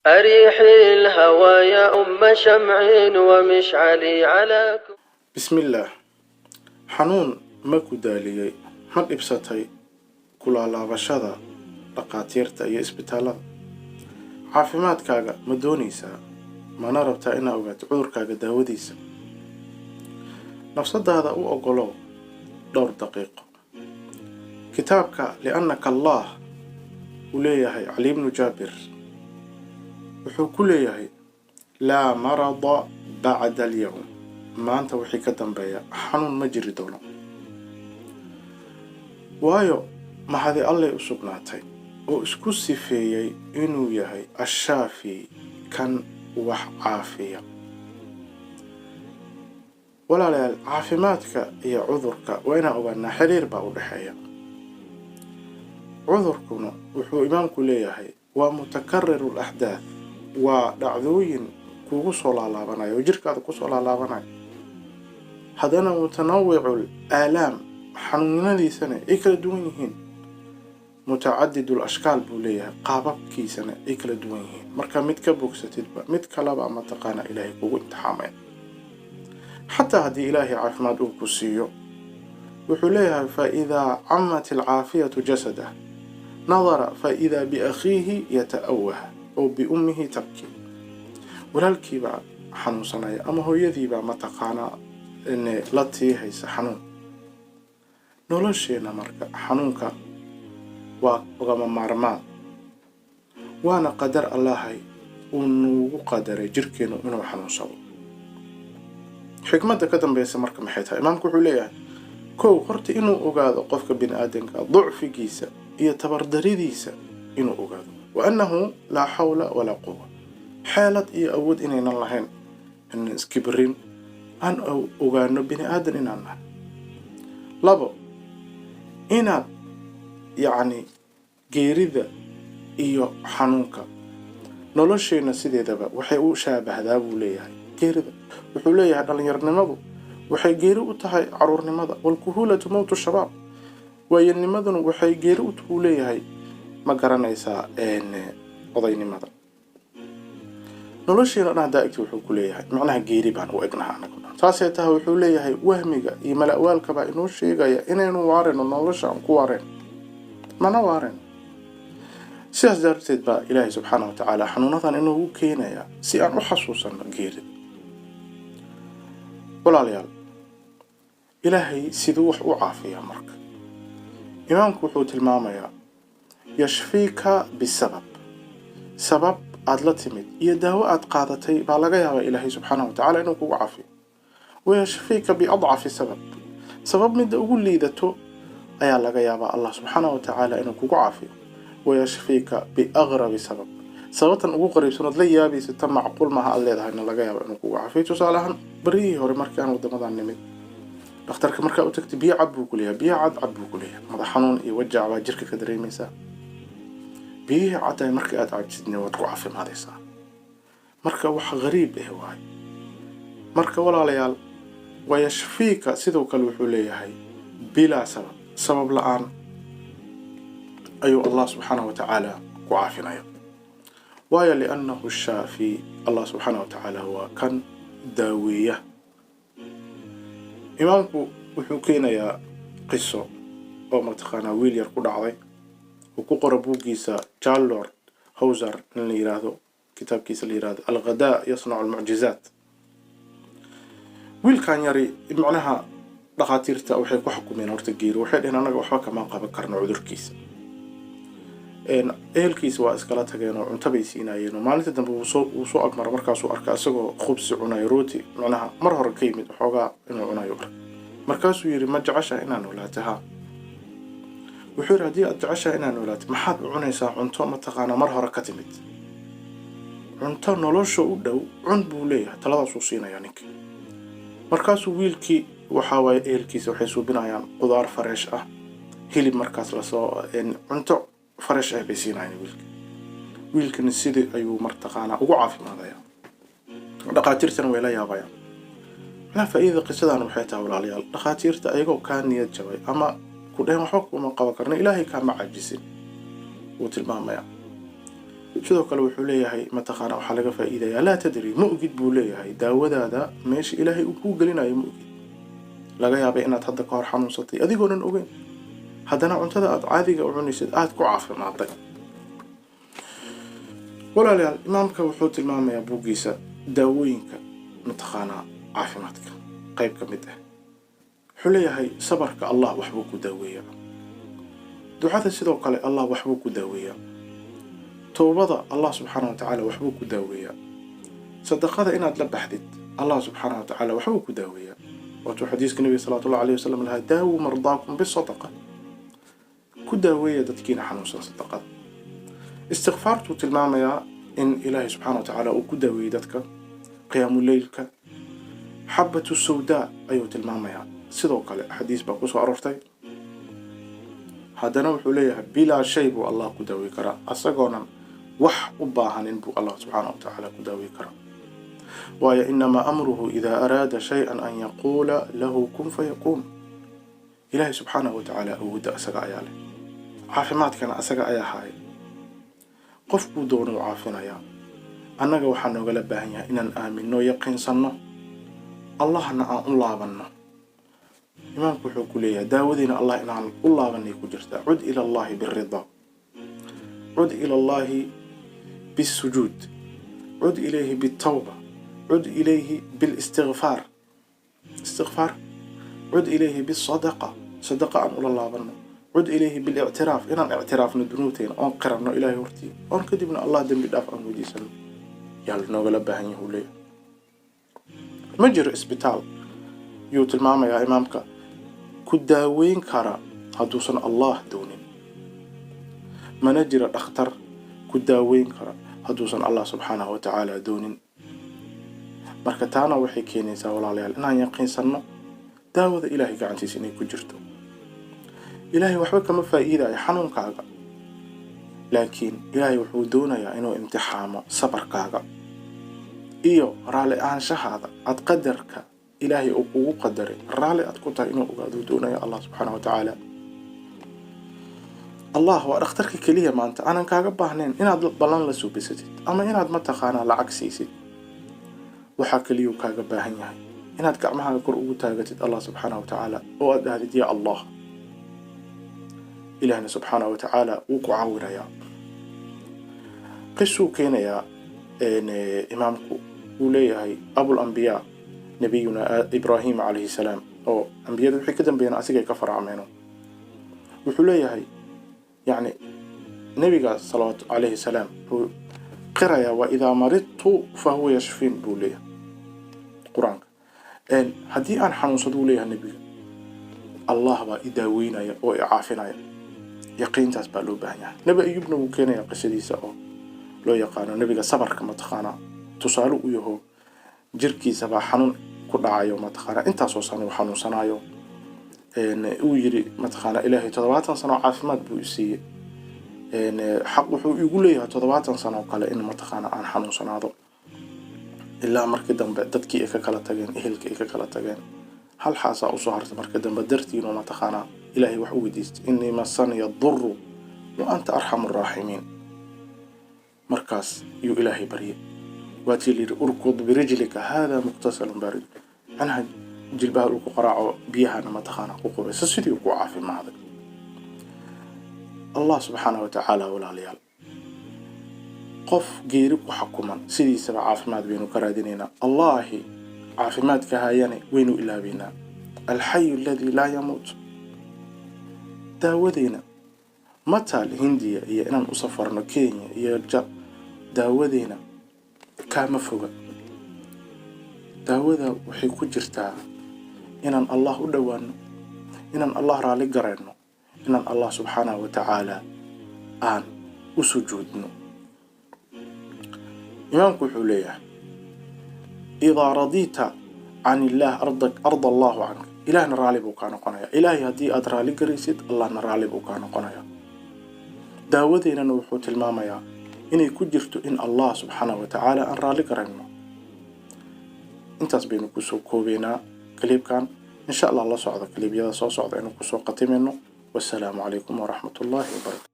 أريحي الهوى يا أم شمع ومشعلي على بسم الله. حنون ماكو داليي ما إبسطي كل لابشدا dhaqaatiirta iyo isbitaalada caafimaadkaaga ma doonaysaa mana rabtaa inaad ogaato cudurkaaga daawadiisa nafsadaada u ogolow dhowr daqiiqo kitaabka liannaka allah uu leeyahay cali ibnu jaabir wuxuu ku leeyahay laa marada bacda alyawm maanta wixii ka dambeeya xanuun ma jiri doono waayo mahadi allay u sugnaatay oo isku sifeeyay inuu yahay ashaafi kan wax caafiya walaalayaal caafimaadka iyo cudurka waa inaan ogaanaa xiriir baa u dhexeeya cudurkuna wuxuu imaamku leeyahay waa mutakariru laxdaad waa dhacdooyin kugu soo laalaabanayo oo jirkaada kusoo laalaabanayo haddana mutanawicu aalaam xanuunadiisana ay kala duwan yihiin متعدد الأشكال بوليها قابب كيسنا إكل دوينه مركا متك بوكستيد متكلبا ما تقانا إلهي كو انتحامين حتى هدي إلهي عافماد أوكسيو وحليها فإذا عمت العافية جسده نظر فإذا بأخيه يتأوه أو بأمه تبكي وللكي با حنو صنايا أما هو يذي با ما تقانا إن لطي هيس حنون نولوشينا مركا حنونك وغما مارمان وانا قدر الله ونو قدر جركينو انو حنوصو حكمته كدنبيسه marka maxay tahay imaamku wuxuu leeyahay koow horta inuu ogaado qofka bini aadanka ducfigiisa iyo tabardaridiisa inuu ogaado wa annahu la hawla wala quwwa xaalad iyo awood inaynan lahayn in iskibrin aan ogaano bini aadan inaan nahay labo inaad يعني geerida iyo xanuunka nolosheena sideedaba waxay u shaabahdaa buu leeyahay geerida wuxuu leeyahay dhalinyaronimadu waxay geeri u tahay caruurnimada walkuhulatu mawtu shabaab waayanimaduna waxay geeri u leeyahay ma garanaysaa odaynimada nolosheena dhan daa'igti wuxuu ku leeyahay macnaha geeri baan u egnahay anagu taasay tahay wuxuu leeyahay wahmiga iyo mala'waalka baa inoo sheegaya inaynu waareno nolosha aan ku waareen mana waareen sidaas darteed baa ilaahay subxaanahu wa tacaala xanuunadan inoogu keenaya si aan u xasuusanno geerida walaalayaal ilaahay siduu wax u caafiyaa marka imaamku wuxuu tilmaamayaa yashfiika bisabab sabab aad la timid iyo daawo aad qaadatay baa laga yaabaa ilaahay subxaanahu wa tacaala inuu kugu caafiyo wayashfiika biadcafi sabab midda ugu liidato ayaa laga yaabaa Allah subxaanahu wa tacaala inuu kugu caafiyo wayashfiika biaghrabi sababtan ugu qariibsanood la yaabaysa tan macquul maaha aad leedahayna laga yaabaa inuu kugu caafiyo tusaalahan barihii hore markii aan wadamadan nimid dhakhtarka markaa u tagtay biyo cad buu ku leeyahay biyo cad buu ku leeyahay madax xanuun iyo wajac baa jirka ka dareemaysaa biyihii cad ay markii aad cabsidna waad ku caafimaadaysaa marka wax qariib ah waay marka walaalayaal wayashfiika sidoo kale wuxuu leeyahay bilaa sabab la'aan ayuu Allah subxaanahu wa tacaala ku caafinayo waayo liannahu shaafi Allah subxaanahu wa tacaala waa kan daaweeya imaamku wuxuu keenayaa qiso oo mataqaanaa wiil yar ku dhacday uu ku qoro buuggiisa Charles Hauser in la yiraahdo kitaabkiisa la yiraahdo al-ghadaa yasnacu al-mu'jizaat wiilkan yari macnaha dhaqaatiirta waxay ku xukumeen horta geeri waxay dhaheen anaga waxba kama qaban karno cudurkiisa ehelkiisa waa iskala tageen oo cunto bay siinayeen oo maalinta dambe uu soo agmar markaas uu arkaa isagoo khubsi cunay rooti macnaha mar hore ka yimid xoogaa inuu cunayo markaasuu yiri ma jeceshahay inaan noolaataha wuxuu yiri haddii aad jeceshahay inaan noolaato maxaad u cunaysaa cunto mataqaana mar hore ka timid cunto nolosha u dhow cun buu leeyahay taladaasuu siinayaa ninkii markaasuu wiilkii waxaa waaye ehelkiisa waxay suubinayaan qudaar fresh ah hilib markaas la soo cunto fresh ah bay siinayaan wiilkana sidii ayuu martaqaana ugu caafimaadaya dhaqaatiirtana way la yaabayaan la faa'iido qisadan waxay tahay walaalayaal dhaqaatiirta ayagoo ka niyad jabay ama ku dhayn waxba kuma qaban karna ilaahay ka ma cajisin وتلمامaya sidoo kale wuxuu leeyahay mataqaana waxaa laga faa'iidayaa laa tadri ma ogid buu leeyahay daawadaada meesha ilaahay uu kuu gelinayo ma ogid laga yaabay inaad hadda ka hor xanuunsatay adigoonan ogeyn haddana cuntada aad caadiga u cunaysid aad ku caafimaadday walaalayaal imaamka wuxuu tilmaamayaa buuggiisa daawooyinka mataqaanaa caafimaadka qayb ka mid ah wuxuu leeyahay sabarka allah waxbuu ku daaweeyaa ducada sidoo kale allah waxbuu ku daaweeyaa toobada allah subxaana wa tacaala waxbuu ku daaweeyaa sadaqada inaad la baxdid allah subxaana wa tacaala waxbuu ku daaweeyaa waatuu xadiiska nabiga salawatullahi alayhi wasalam lahaa daawuu mardaakum bisadaqa ku daaweeya dadkiina xanuunsan sadaqada istikfaartuu tilmaamayaa in ilaahay subxaana wa tacaala uu ku daaweeyey dadka qiyaamuleylka xabatu sawdaa ayuu tilmaamayaa sidoo kale xadiis baa kusoo aroortay haddana wuxuu leeyahay bilaa shay buu allah ku daaweey karaa asagoonan wax u baahanin buu allah subxaana wa tacaala ku daaweey karaa waayo inamaa amruhu idaa araada shay-an an yaquula lahu kun fayakuun ilaahay subxaanahu wa tacaala awoodda asaga ayaa leh caafimaadkana asaga ayaa haaya qofkuu doona u caafinayaa annaga waxaa noogala baahan yahay inaan aaminno yaqiinsanno allahna aan u laabanno imaamku wuxuu ku leeyahay daawadiina allah inaan u laabanay ku jirtaa cud ila allahi birida cud ila allahi bisujuud cud ilayhi bitawba cud ilayhi bilistigfaar cud ilayhi bisadaqa sadaqa aan ula laabanno cud ilayhi bilictiraaf inaan ictiraafno dunuubteena oon qiranno ilaahay hortii oon kadibna allah dembi dhaaf aan weydiisano yaa lanoogala baahan yahu leeyahay ma jiro isbitaal yuu tilmaamayaa imaamka ku daaweyn kara hadduusan allah doonin mana jiro dhakhtar ku daaweyn kara hadduusan allah subxaanahu wa tacaala doonin marka taana waxay keenaysaa walaalayaal inaan yaqiinsanno daawada ilaahay gacantiisa inay ku jirto ilaahay waxba kama faa'iidayo xanuunkaaga laakiin ilaahay wuxuu doonayaa inuu imtixaamo sabarkaaga iyo raalli ahaanshahaada aad qadarka ilaahay uu kugu qadaray raalli aad ku tahay inuu ogaaduu doonaya allah subxaana wa tacaala allah waa dhakhtarka keliya maanta aanan kaaga baahnayn inaad ballan la suubisatid ama inaad mataqaanaa lacag siisid waxaa keliyuu kaaga baahan yahay inaad gacmahaaga kor ugu taagatid allah subxaana wa tacaala oo aad dhahdid yaa allah ilaahna subxaana wa tacaala wuu ku caawinayaa qisuu keenayaa imaamku wuu leeyahay abulambiyaa nabiyuna ibraahim calayhi salaam oo ambiyada wixii ka dambeeyana asigay ka faracmeeno wuxuu leeyahay yacni nabigaas salawaatu calayhi salaam wuxuu qirayaa wa idaa maridtu fa huwa yashfiin buu leeyahay qur-aanka haddii aan xanuunsado wuu leeyahay nebiga allah baa i daaweynaya oo i caafinaya yaqiintaas baa loo baahan yahay nebi ayuubna wuu keenayaa qisadiisa oo loo yaqaano nebiga sabarka mataqaanaa tusaale u yaho jirkiisa baa xanuun ku dhacayo mataqaanaa intaasoo sano uu xanuunsanayo uu yidhi mataqaanaa ilaahay 70 sano caafimaad buu i siiyey xaq wuxuu igu leeyahay 70 sano kale in mataqaanaa aan xanuunsanaado ilaa markii dambe dadkii ay ka kala tageen ehelkii ay ka kala tageen hal xaasaa usoo hartay markii dambe dartiinoo mataqaanaa ilaahay wax u weydiistay innii masaniya durru wa anta arxamu raaximiin markaas yuu ilaahay baryay waatii layidhi urkud birijlika haadaa muqtasalun baarid anha jilbaha uu ku qaraaco biyahana mataqaanaa ku qubaysa sidii uu ku caafimaaday allah subxaanahu wa tacaala walaalayaal qof geeri ku xukuman sidiisaba caafimaad baynu ka raadinaynaa allahi caafimaadka hayane waynu ilaabaynaa alxayu alladii laa yamuut daawadeena mataal hindiya iyo inaan u safarno kenya iyo daawadeena kaama foga daawada waxay ku jirtaa inaan allah u dhowaano inaan allah raali garayno inaan allah subxaanahu wa tacaala aan u sujuudno imaamku wuxuu leeyahay idaa radiita can illaah arda allahu canka ilaahna raali buu kaa noqonaya ilaahay haddii aad raali garaysid allahna raali buu kaa noqonaya daawadeennana wuxuu tilmaamayaa inay ku jirto in allah subxaanahu wa tacaala aan raali garayno intaas baynu kusoo koobeynaa kaliibkan insha allah la socda kaliibyada soo socda inuu kusoo qatimayno wassalaamu calaykum waraxmatullaahi wabarakatu